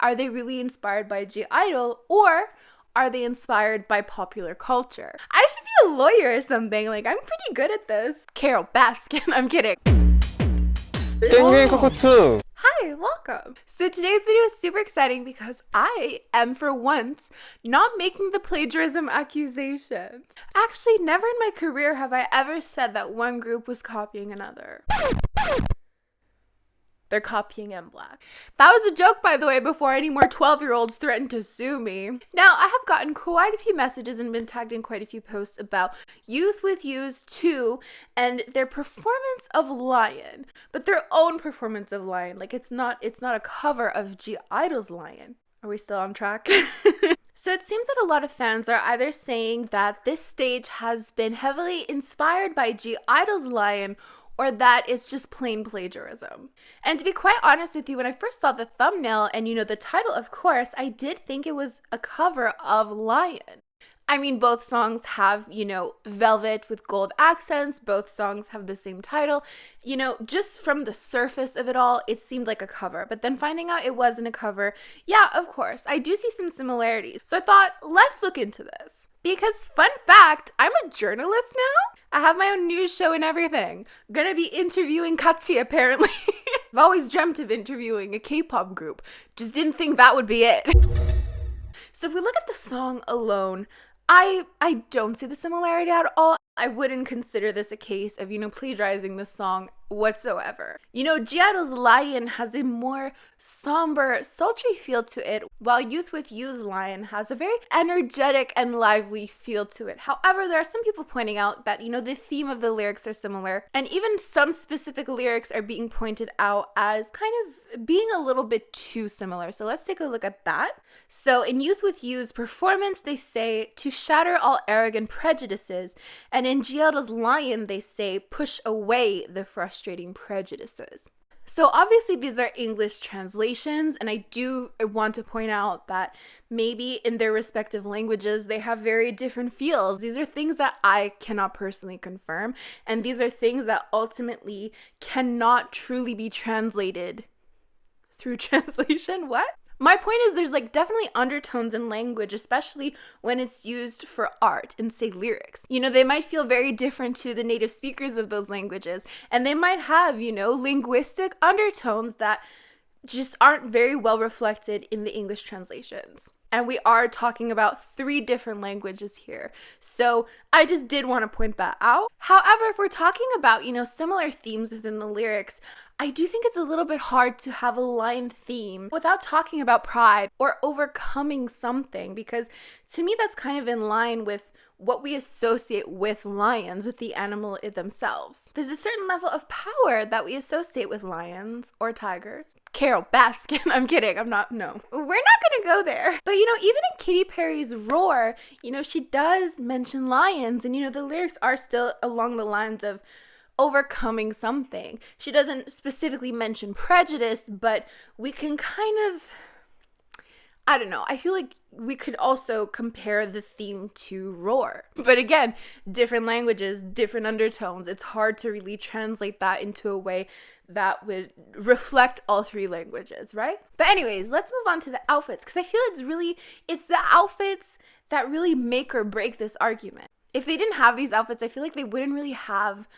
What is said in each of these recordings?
Are they really inspired by GIDLE, or are they inspired by popular culture? I should be a lawyer or something. Like, I'm pretty good at this. Carol Baskin. I'm kidding. cockatoo. Hi, welcome. So today's video is super exciting because I am, for once, not making the plagiarism accusations. Actually, never in my career have I ever said that one group was copying another. They're copying MBLAQ. That was a joke, by the way, before any more 12-year-olds threatened to sue me. Now, I have gotten quite a few messages and been tagged in quite a few posts about Youth With You2 and their performance of Lion, but their own performance of Lion. Like, it's not a cover of GIDLE's Lion. Are we still on track? So it seems that a lot of fans are either saying that this stage has been heavily inspired by GIDLE's Lion, or that it's just plain plagiarism. And to be quite honest with you, when I first saw the thumbnail and, the title, of course, I did think it was a cover of Lion. I mean, both songs have, velvet with gold accents. Both songs have the same title. Just from the surface of it all, it seemed like a cover. But then finding out it wasn't a cover, yeah, of course, I do see some similarities. So I thought, let's look into this. Because, fun fact, I'm a journalist now. I have my own news show and everything. Gonna be interviewing Katsi, apparently. I've always dreamt of interviewing a K-pop group. Just didn't think that would be it. So if we look at the song alone, I don't see the similarity at all. I wouldn't consider this a case of, plagiarizing the song whatsoever. GIDLE's Lion has a more somber, sultry feel to it, while Youth With You's Lion has a very energetic and lively feel to it. However, there are some people pointing out that, the theme of the lyrics are similar, and even some specific lyrics are being pointed out as kind of being a little bit too similar. So let's take a look at that. So in Youth With You's performance, they say, to shatter all arrogant prejudices, and in GIDLE's Lion, they say, push away the frustrating prejudices. So obviously these are English translations, and I do want to point out that maybe in their respective languages, they have very different feels. These are things that I cannot personally confirm, and these are things that ultimately cannot truly be translated through translation. What? My point is there's definitely undertones in language, especially when it's used for art and say lyrics. They might feel very different to the native speakers of those languages, and they might have, linguistic undertones that just aren't very well reflected in the English translations. And we are talking about 3 different languages here. So I just did want to point that out. However, if we're talking about, similar themes within the lyrics, I do think it's a little bit hard to have a line theme without talking about pride or overcoming something, because to me that's kind of in line with what we associate with lions, with the animal themselves. There's a certain level of power that we associate with lions or tigers. Carol Baskin. I'm kidding. No. We're not gonna go there. But even in Katy Perry's Roar, she does mention lions, and the lyrics are still along the lines of overcoming something. She doesn't specifically mention prejudice, but we can kind of, I don't know, I feel like we could also compare the theme to Roar. But again, different languages, different undertones. It's hard to really translate that into a way that would reflect all 3 languages, right? But anyways, let's move on to the outfits, because I feel it's the outfits that really make or break this argument. If they didn't have these outfits, I feel like they wouldn't really have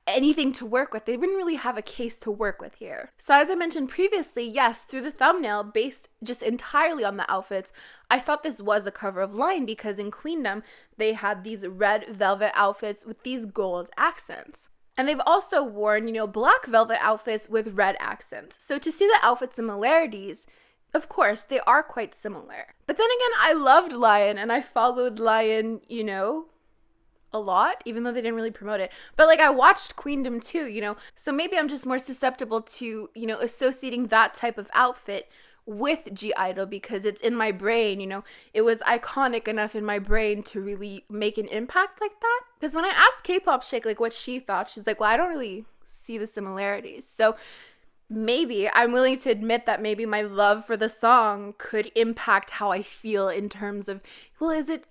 anything to work with. They wouldn't really have a case to work with here. So as I mentioned previously, yes, through the thumbnail, based just entirely on the outfits, I thought this was a cover of Lion, because in Queendom, they had these red velvet outfits with these gold accents. And they've also worn, black velvet outfits with red accents. So to see the outfit similarities, of course, they are quite similar. But then again, I loved Lion, and I followed Lion, a lot, even though they didn't really promote it. But I watched Queendom too, so maybe I'm just more susceptible to, associating that type of outfit with GIDLE, because it's in my brain, it was iconic enough in my brain to really make an impact like that. Because when I asked Kpop Shake what she thought, she's like, well, I don't really see the similarities. So maybe I'm willing to admit that maybe my love for the song could impact how I feel in terms of, well, is it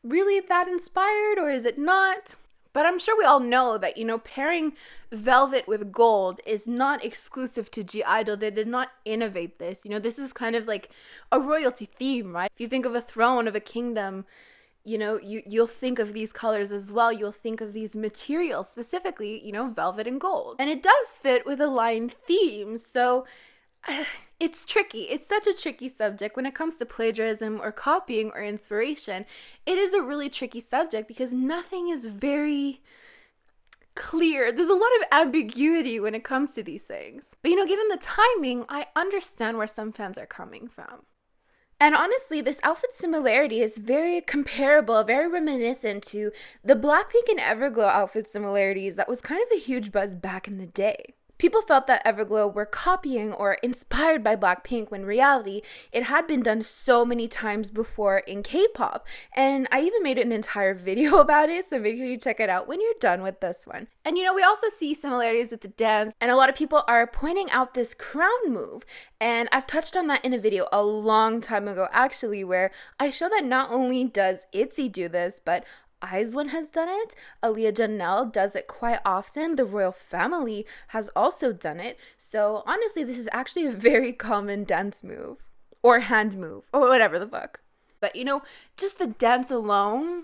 really that inspired or is it not? But I'm sure we all know that, pairing velvet with gold is not exclusive to GIDLE. They did not innovate this. This is kind of like a royalty theme, right? If you think of a throne, of a kingdom, you'll think of these colors as well. You'll think of these materials, specifically, velvet and gold. And it does fit with a lion theme, so it's tricky. It's such a tricky subject when it comes to plagiarism or copying or inspiration. It is a really tricky subject because nothing is very clear. There's a lot of ambiguity when it comes to these things. But given the timing, I understand where some fans are coming from. And honestly, this outfit similarity is very comparable, very reminiscent to the BLACKPINK and Everglow outfit similarities that was kind of a huge buzz back in the day. People felt that Everglow were copying or inspired by BLACKPINK when in reality, it had been done so many times before in K-pop. And I even made an entire video about it, so make sure you check it out when you're done with this one. And we also see similarities with the dance, and a lot of people are pointing out this crown move. And I've touched on that in a video a long time ago, actually, where I show that not only does ITZY do this, but ITZY has done it. Aaliyah Janelle does it quite often. The royal family has also done it. So honestly, this is actually a very common dance move or hand move or whatever the fuck. But just the dance alone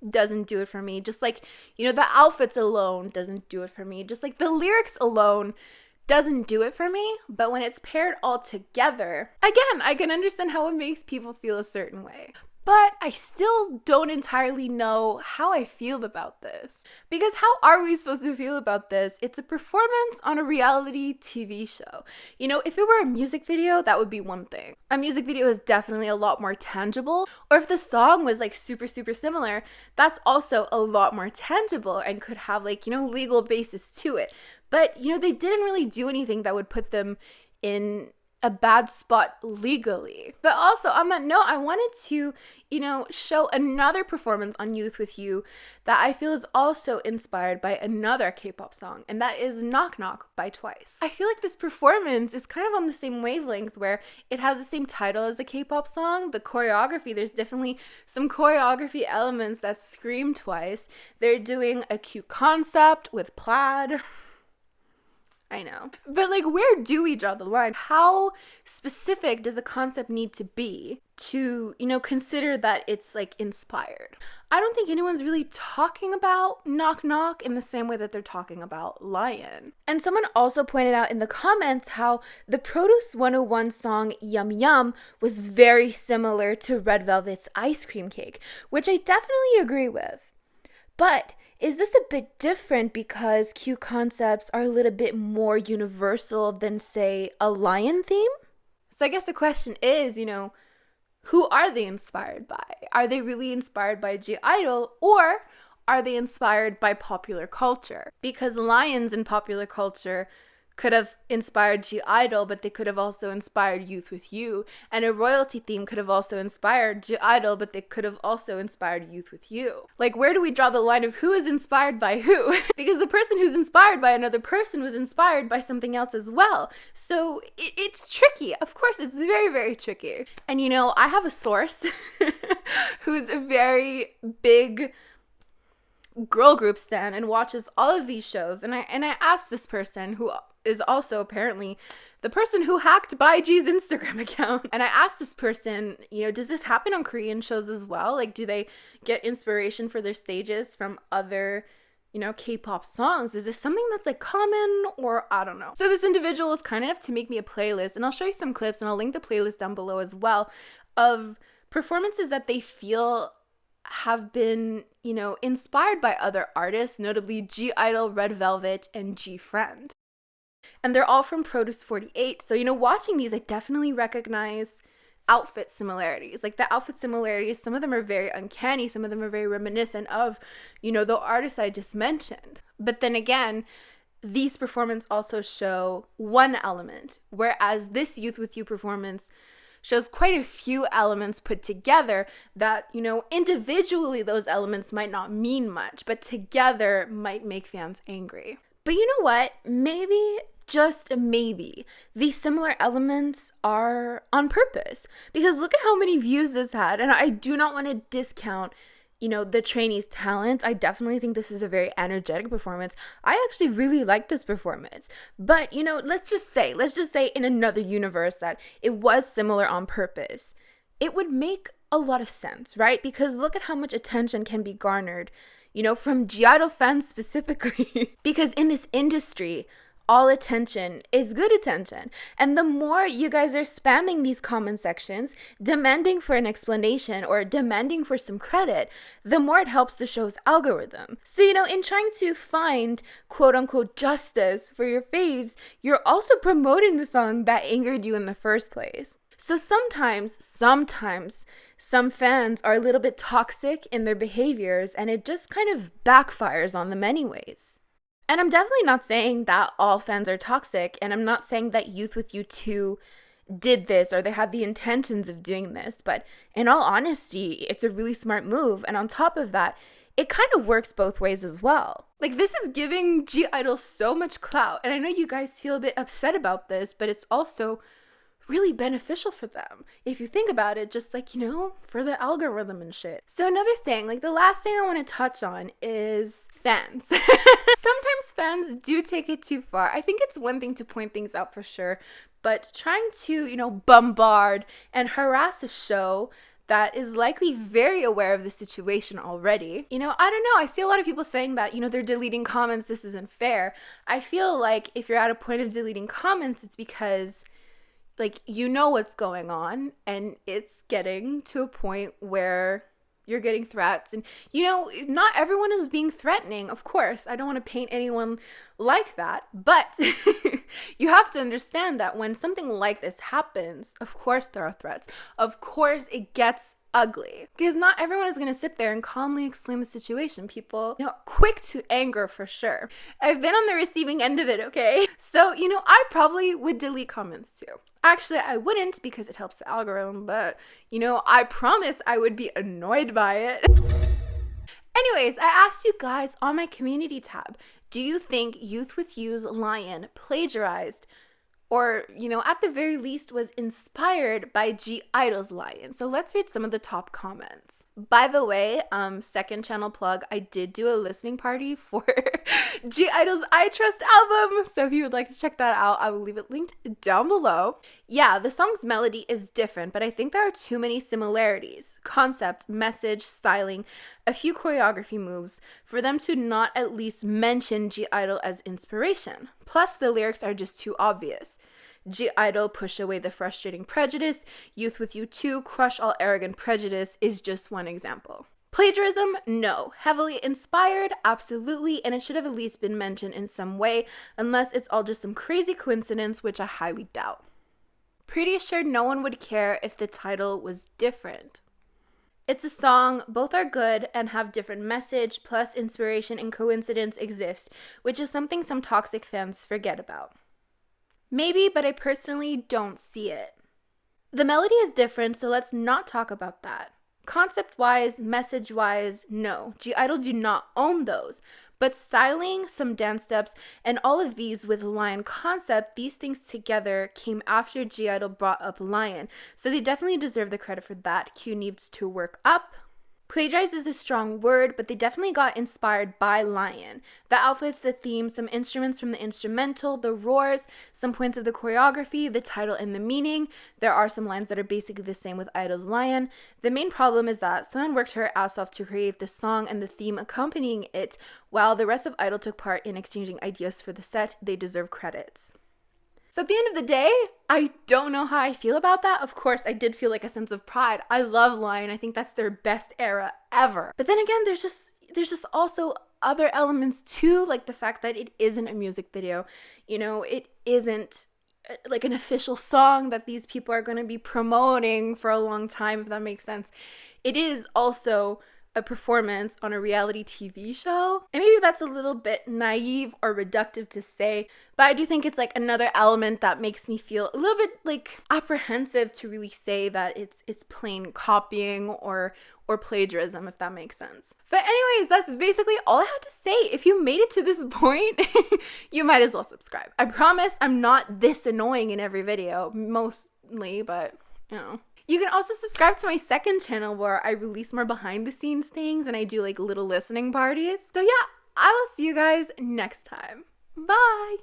doesn't do it for me. Just like, the outfits alone doesn't do it for me. Just like the lyrics alone doesn't do it for me. But when it's paired all together, again, I can understand how it makes people feel a certain way. But I still don't entirely know how I feel about this. Because how are we supposed to feel about this? It's a performance on a reality TV show. If it were a music video, that would be one thing. A music video is definitely a lot more tangible. Or if the song was like super, super similar, that's also a lot more tangible and could have legal basis to it. But, they didn't really do anything that would put them in a bad spot legally. But also on that note, I wanted to, show another performance on Youth With You that I feel is also inspired by another K-pop song, and that is Knock Knock by TWICE. I feel like this performance is kind of on the same wavelength where it has the same title as a K-pop song. The choreography, there's definitely some choreography elements that scream TWICE. They're doing a cute concept with plaid. I know. But where do we draw the line? How specific does a concept need to be to, consider that it's inspired? I don't think anyone's really talking about Knock Knock in the same way that they're talking about Lion. And someone also pointed out in the comments how the Produce 101 song Yum Yum was very similar to Red Velvet's Ice Cream Cake, which I definitely agree with. But is this a bit different because cute concepts are a little bit more universal than, say, a lion theme? So I guess the question is, who are they inspired by? Are they really inspired by GIDLE, or are they inspired by popular culture? Because lions in popular culture could have inspired GIDLE, but they could have also inspired Youth With You. And a royalty theme could have also inspired GIDLE, but they could have also inspired Youth With You. Where do we draw the line of who is inspired by who? Because the person who's inspired by another person was inspired by something else as well. So it's tricky. Of course, it's very, very tricky. And I have a source who's a very big girl group stan and watches all of these shows, and I asked this person, who is also apparently the person who hacked BaiG's Instagram account, and I asked this person, does this happen on Korean shows as well? Do they get inspiration for their stages from other K-pop songs? Is this something that's common, or I don't know. So this individual was kind enough to make me a playlist, and I'll show you some clips, and I'll link the playlist down below as well, of performances that they feel have been, inspired by other artists, notably GIDLE, Red Velvet, and G-Friend. And they're all from Produce 48. So, watching these, I definitely recognize outfit similarities. The outfit similarities, some of them are very uncanny, some of them are very reminiscent of, the artists I just mentioned. But then again, these performances also show one element, whereas this Youth With You performance shows quite a few elements put together that, individually those elements might not mean much, but together might make fans angry. But you know what? Maybe, just maybe, these similar elements are on purpose. Because look at how many views this had, and I do not want to discount the trainees' talents. I definitely think this is a very energetic performance. I actually really like this performance. But, let's just say in another universe that it was similar on purpose. It would make a lot of sense, right? Because look at how much attention can be garnered, from GIDLE fans specifically. Because in this industry, all attention is good attention. And the more you guys are spamming these comment sections, demanding for an explanation or demanding for some credit, the more it helps the show's algorithm. So, in trying to find quote unquote justice for your faves, you're also promoting the song that angered you in the first place. So sometimes some fans are a little bit toxic in their behaviors, and it just kind of backfires on them anyways. And I'm definitely not saying that all fans are toxic, and I'm not saying that Youth With You2 did this or they had the intentions of doing this, but in all honesty, it's a really smart move. And on top of that, it kind of works both ways as well. Like, this is giving GIDLE so much clout, and I know you guys feel a bit upset about this, but it's also really beneficial for them if you think about it, just like, for the algorithm and shit. So another thing, like the last thing I want to touch on is fans. Sometimes fans do take it too far. I think it's one thing to point things out for sure, but trying to, bombard and harass a show that is likely very aware of the situation already. I don't know. I see a lot of people saying that, they're deleting comments, this isn't fair. I feel like if you're at a point of deleting comments, it's because what's going on, and it's getting to a point where you're getting threats, and not everyone is being threatening, of course. I don't want to paint anyone like that, but you have to understand that when something like this happens, of course there are threats, of course it gets ugly, because not everyone is going to sit there and calmly explain the situation. People, quick to anger for sure. I've been on the receiving end of it, okay? So, I probably would delete comments too. Actually, I wouldn't, because it helps the algorithm, but, I promise I would be annoyed by it. Anyways, I asked you guys on my community tab, do you think Youth With You's Lion plagiarized or, at the very least was inspired by GIDLE's Lion? So let's read some of the top comments. By the way, second channel plug, I did do a listening party for GIDLE's I Trust album. So if you would like to check that out, I will leave it linked down below. Yeah, the song's melody is different, but I think there are too many similarities. Concept, message, styling, a few choreography moves for them to not at least mention GIDLE as inspiration. Plus, the lyrics are just too obvious. GIDLE, push away the frustrating prejudice. Youth With You2, crush all arrogant prejudice is just one example. Plagiarism? No. Heavily inspired? Absolutely, and it should have at least been mentioned in some way, unless it's all just some crazy coincidence, which I highly doubt. Pretty sure no one would care if the title was different. It's a song, both are good and have different message, plus inspiration and coincidence exist, which is something some toxic fans forget about. Maybe, but I personally don't see it. The melody is different, so let's not talk about that. Concept-wise, message-wise, no. GIDLE do not own those. But styling, some dance steps, and all of these with Lion concept, these things together came after GIDLE brought up Lion. So they definitely deserve the credit for that. Q needs to work up. Plagiarized is a strong word, but they definitely got inspired by Lion. The outfits, the themes, some instruments from the instrumental, the roars, some points of the choreography, the title and the meaning. There are some lines that are basically the same with I-dle's Lion. The main problem is that someone worked her ass off to create the song and the theme accompanying it, while the rest of I-dle took part in exchanging ideas for the set. They deserve credits. So at the end of the day, I don't know how I feel about that. Of course, I did feel like a sense of pride. I love Lion. I think that's their best era ever. But then again, there's just also other elements too, like the fact that it isn't a music video. It isn't like an official song that these people are going to be promoting for a long time, if that makes sense. It is also a performance on a reality TV show. And maybe that's a little bit naive or reductive to say, but I do think it's like another element that makes me feel a little bit like apprehensive to really say that it's plain copying or plagiarism, if that makes sense. But anyways, that's basically all I had to say. If you made it to this point, you might as well subscribe. I promise I'm not this annoying in every video, mostly, but you know. You can also subscribe to my second channel where I release more behind the scenes things and I do like little listening parties. So yeah, I will see you guys next time. Bye!